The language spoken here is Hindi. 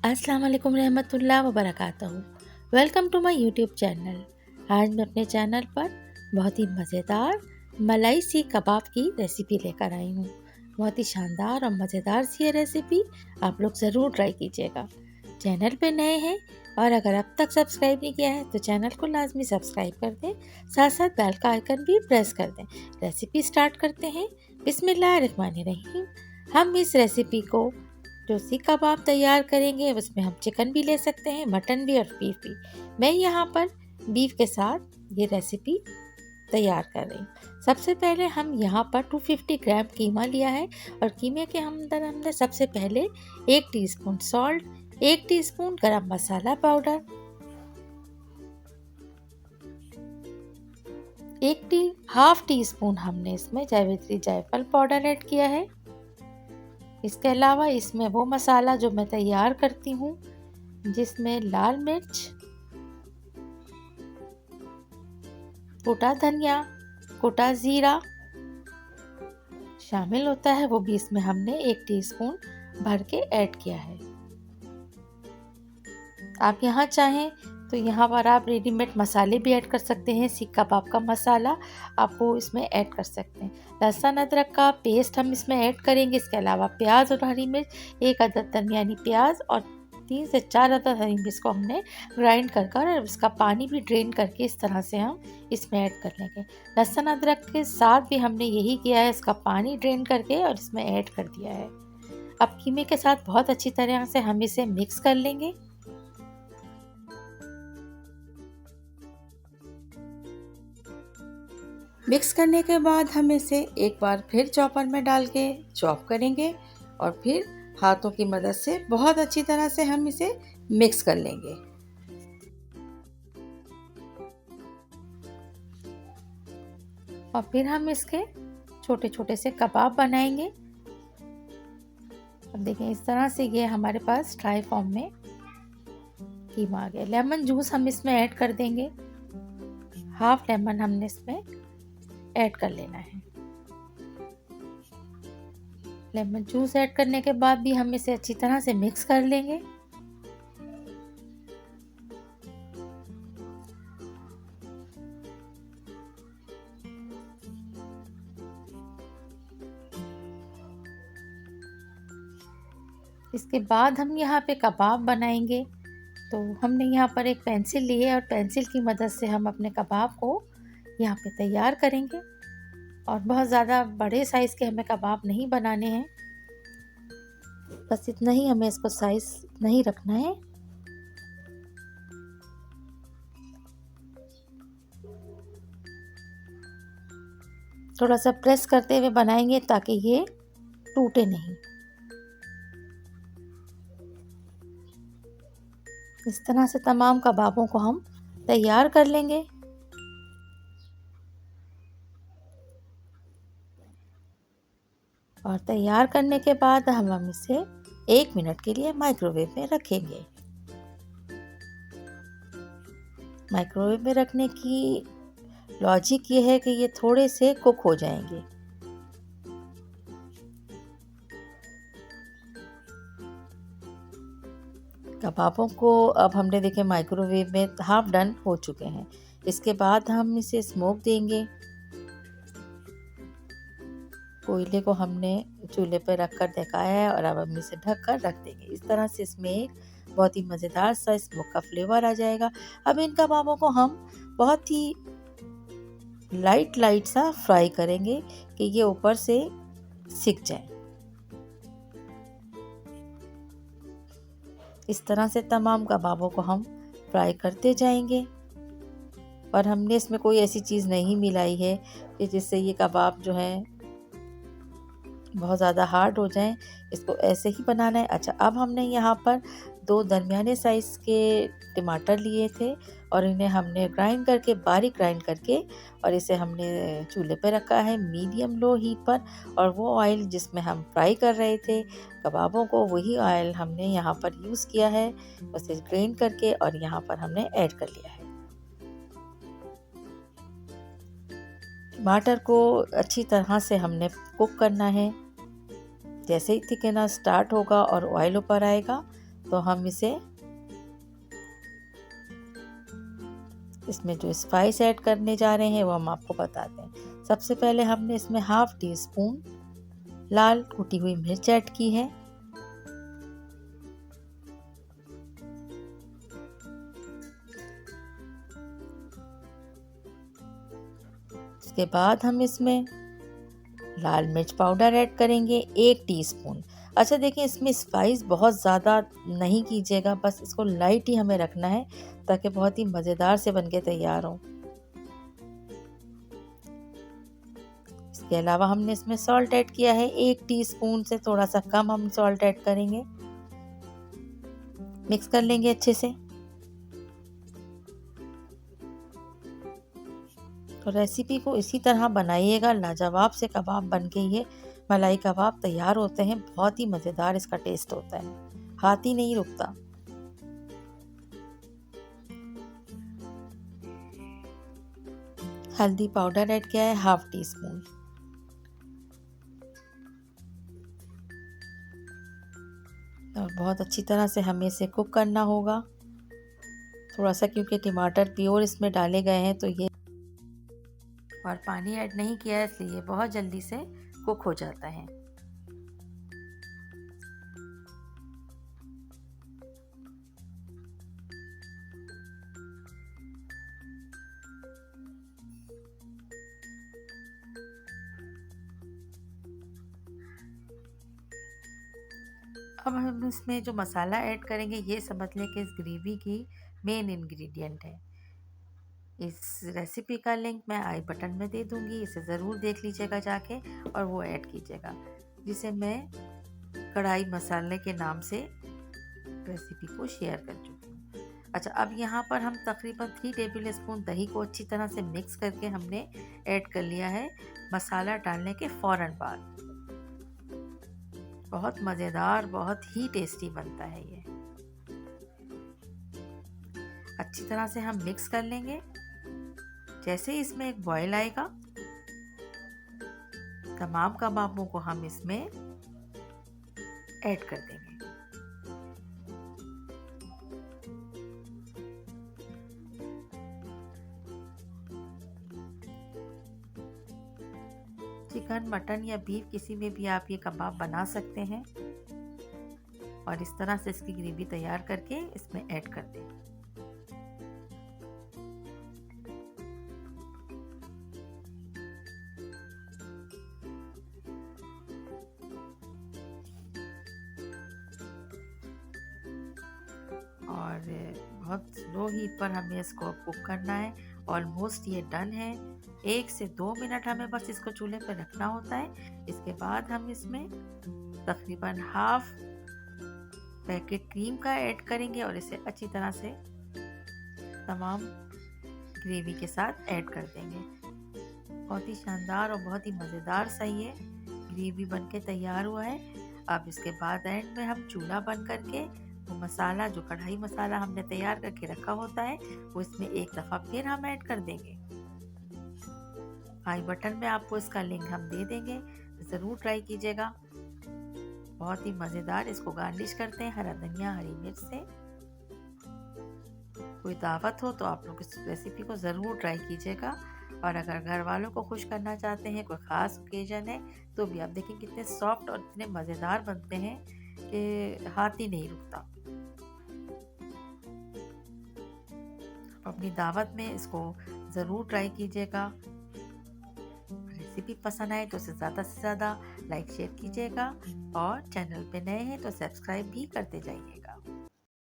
अस्सलाम वालेकुम रहमतुल्लाह व बरकातहू। Welcome to my YouTube channel. आज मैं अपने चैनल पर बहुत ही मज़ेदार मलाई सीख कबाब की रेसिपी लेकर आई हूँ। बहुत ही शानदार और मज़ेदार सी ये रेसिपी आप लोग ज़रूर ट्राई कीजिएगा। चैनल पे नए हैं और अगर अब तक सब्सक्राइब नहीं किया है तो चैनल को लाजमी सब्सक्राइब कर दें, साथ साथ बेल का आइकन भी प्रेस कर दें। रेसिपी स्टार्ट करते हैं। बिस्मिल्लाहिर्रहमानिर्रहीम। हम इस रेसिपी को जो सीख कबाब तैयार करेंगे उसमें हम चिकन भी ले सकते हैं, मटन भी और बीफ भी। मैं यहाँ पर बीफ के साथ ये रेसिपी तैयार कर रही हूँ। सबसे पहले हम यहाँ पर 250 ग्राम कीमा लिया है और कीमे के अंदर हमने सबसे पहले 1 टीस्पून सॉल्ट, 1 टीस्पून गरम मसाला पाउडर, हाफ टी स्पून हमने इसमें जावित्री जायफल पाउडर ऐड किया है। इसके अलावा इसमें वो मसाला जो मैं तैयार करती हूँ जिसमें लाल मिर्च, कुटा धनिया, कुटा जीरा शामिल होता है, वो भी इसमें हमने 1 टीस्पून भर के ऐड किया है। आप यहाँ चाहें तो यहाँ पर आप रेडीमेड मसाले भी ऐड कर सकते हैं। सीख कबाब का मसाला आप वो इसमें ऐड कर सकते हैं। लहसुन अदरक का पेस्ट हम इसमें ऐड करेंगे। इसके अलावा प्याज और हरी मिर्च, 1 अदद दरमियानी प्याज और 3 से 4 अदद हरी मिर्च को हमने ग्राइंड कर और उसका पानी भी ड्रेन करके इस तरह से हम इसमें ऐड कर लेंगे। लहसुन अदरक के साथ भी हमने यही किया है, इसका पानी ड्रेन करके और इसमें ऐड कर दिया है। अब कीमे के साथ बहुत अच्छी तरह से हम इसे मिक्स कर लेंगे। मिक्स करने के बाद हम इसे एक बार फिर चॉपर में डाल के चॉप करेंगे और फिर हाथों की मदद से बहुत अच्छी तरह से हम इसे मिक्स कर लेंगे। और फिर हम इसके छोटे छोटे से कबाब बनाएंगे। अब देखें इस तरह से ये हमारे पास ड्राई फॉर्म में कीमा आ गया। लेमन जूस हम इसमें ऐड कर देंगे। हाफ लेमन हमने इसमें ऐड कर लेना है। लेमन जूस ऐड करने के बाद भी हम इसे अच्छी तरह से मिक्स कर लेंगे। इसके बाद हम यहाँ पे कबाब बनाएंगे। तो हमने यहाँ पर एक पेंसिल ली है और पेंसिल की मदद से हम अपने कबाब को यहाँ पे तैयार करेंगे। और बहुत ज़्यादा बड़े साइज़ के हमें कबाब नहीं बनाने हैं, बस इतना ही हमें इसको साइज़ नहीं रखना है। थोड़ा सा प्रेस करते हुए बनाएंगे ताकि ये टूटे नहीं। इस तरह से तमाम कबाबों को हम तैयार कर लेंगे। और तैयार करने के बाद हम इसे 1 मिनट के लिए माइक्रोवेव में रखेंगे। माइक्रोवेव में रखने की लॉजिक ये है कि ये थोड़े से कुक हो जाएंगे। कबाबों को अब हमने देखे माइक्रोवेव में हाफ डन हो चुके हैं। इसके बाद हम इसे स्मोक देंगे। कोयले को हमने चूल्हे पर रखकर ढकाया है और अब हम इसे ढक कर रख देंगे। इस तरह से इसमें एक बहुत ही मज़ेदार सा स्मोक का फ्लेवर आ जाएगा। अब इन कबाबों को हम बहुत ही लाइट सा फ्राई करेंगे कि ये ऊपर से सिक जाए। इस तरह से तमाम कबाबों को हम फ्राई करते जाएंगे। और हमने इसमें कोई ऐसी चीज़ नहीं मिलाई है कि जिससे ये कबाब जो है बहुत ज़्यादा हार्ड हो जाएं। इसको ऐसे ही बनाना है। अच्छा, अब हमने यहाँ पर 2 दरमियाने साइज़ के टमाटर लिए थे और इन्हें हमने बारीक ग्राइंड करके और इसे हमने चूल्हे पे रखा है मीडियम लो हीट पर। और वो ऑयल जिसमें हम फ्राई कर रहे थे कबाबों को, वही ऑयल हमने यहाँ पर यूज़ किया है। उसे ग्राइंड करके और यहाँ पर हमने ऐड कर लिया है। टमाटर को अच्छी तरह से हमने कुक करना है। जैसे ही थिकना स्टार्ट होगा और ऑयल ऊपर आएगा तो हम इसमें जो स्पाइस ऐड करने जा रहे हैं वो हम आपको बताते हैं। सबसे पहले हमने इसमें 1/2 टीस्पून लाल कुटी हुई मिर्च ऐड की है। इसके बाद हम इसमें लाल मिर्च पाउडर ऐड करेंगे 1 टीस्पून। अच्छा देखिए, इसमें स्पाइस बहुत ज़्यादा नहीं कीजिएगा, बस इसको लाइट ही हमें रखना है ताकि बहुत ही मज़ेदार से बनके तैयार हो। इसके अलावा हमने इसमें सॉल्ट ऐड किया है 1 टीस्पून से थोड़ा सा कम हम सॉल्ट ऐड करेंगे। मिक्स कर लेंगे अच्छे से। तो रेसिपी को इसी तरह बनाइएगा, लाजवाब से कबाब बनके ये मलाई कबाब तैयार होते हैं। बहुत ही मज़ेदार इसका टेस्ट होता है, हाथ ही नहीं रुकता। हल्दी पाउडर ऐड किया है 1/2 टीस्पून। और बहुत अच्छी तरह से हमें इसे कुक करना होगा। थोड़ा सा क्योंकि टमाटर प्योर इसमें डाले गए हैं तो ये, और पानी ऐड नहीं किया है इसलिए बहुत जल्दी से कुक हो जाता है। अब हम इसमें जो मसाला ऐड करेंगे ये समझ लें कि इस ग्रेवी की मेन इंग्रेडिएंट है। इस रेसिपी का लिंक मैं आई बटन में दे दूंगी, इसे ज़रूर देख लीजिएगा जाके और वो ऐड कीजिएगा, जिसे मैं कढ़ाई मसाले के नाम से रेसिपी को शेयर कर चुकी हूँ। अच्छा, अब यहाँ पर हम तकरीबन 3 टेबल स्पून दही को अच्छी तरह से मिक्स करके हमने ऐड कर लिया है मसाला डालने के फ़ौरन बाद। बहुत मज़ेदार, बहुत ही टेस्टी बनता है ये। अच्छी तरह से हम मिक्स कर लेंगे। जैसे ही इसमें एक बॉयल आएगा, तमाम कबाबों को हम इसमें ऐड कर देंगे। चिकन, मटन या बीफ किसी में भी आप ये कबाब बना सकते हैं और इस तरह से इसकी ग्रेवी तैयार करके इसमें ऐड कर दें। और बहुत स्लो हीट पर हमें इसको कुक करना है। ऑलमोस्ट ये डन है। 1 से 2 मिनट हमें बस इसको चूल्हे पर रखना होता है। इसके बाद हम इसमें तकरीबन 1/2 पैकेट क्रीम का ऐड करेंगे और इसे अच्छी तरह से तमाम ग्रेवी के साथ ऐड कर देंगे। बहुत ही शानदार और बहुत ही मज़ेदार सा ये ग्रेवी बनके तैयार हुआ है। अब इसके बाद एंड में हम चूल्हा बंद करके वो मसाला, जो कढ़ाई मसाला हमने तैयार करके रखा होता है, वो इसमें एक दफ़ा फिर हम ऐड कर देंगे। आई बटन में आपको इसका लिंक हम दे देंगे, ज़रूर ट्राई कीजिएगा। बहुत ही मज़ेदार। इसको गार्निश करते हैं हरा धनिया, हरी मिर्च से। कोई दावत हो तो आप लोग इस रेसिपी को ज़रूर ट्राई कीजिएगा। और अगर घर वालों को खुश करना चाहते हैं, कोई ख़ास ओकेजन है, तो भी आप देखें कितने सॉफ्ट और इतने मज़ेदार बनते हैं कि हाथ ही नहीं रुकता। अपनी दावत में इसको ज़रूर ट्राई कीजिएगा। रेसिपी पसंद आए तो इसे ज़्यादा से ज़्यादा लाइक शेयर कीजिएगा और चैनल पे नए हैं तो सब्सक्राइब भी करते जाइएगा।